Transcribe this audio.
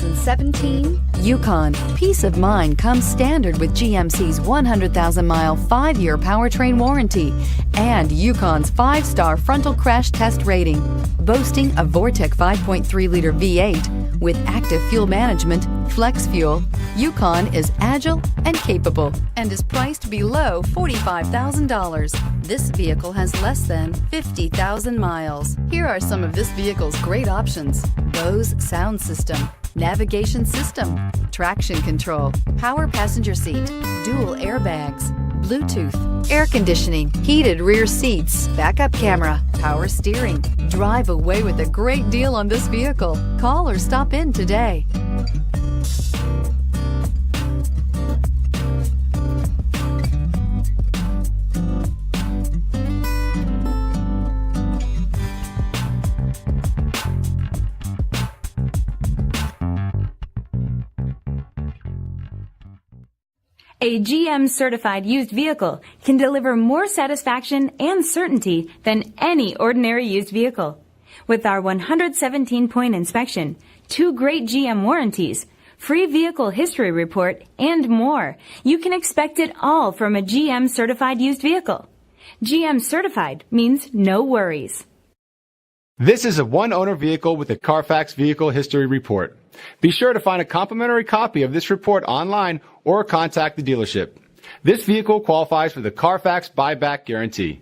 2017 Yukon. Peace of mind comes standard with GMC's 100,000-mile, 5-year powertrain warranty and Yukon's 5-star frontal crash test rating. Boasting a Vortec 5.3-liter V8 with active fuel management, flex fuel, Yukon is agile and capable and is priced below $45,000. This vehicle has less than 50,000 miles. Here are some of this vehicle's great options: Bose sound system, navigation system, traction control, power passenger seat, dual airbags, Bluetooth, air conditioning, heated rear seats, backup camera, power steering. Drive away with a great deal on this vehicle. Call or stop in today. A GM-certified used vehicle can deliver more satisfaction and certainty than any ordinary used vehicle. With our 117-point inspection, 2 great GM warranties, free vehicle history report, and more, you can expect it all from a GM-certified used vehicle. GM-certified means no worries. This is a one-owner vehicle with a Carfax Vehicle History Report. Be sure to find a complimentary copy of this report online or contact the dealership. This vehicle qualifies for the Carfax Buyback Guarantee.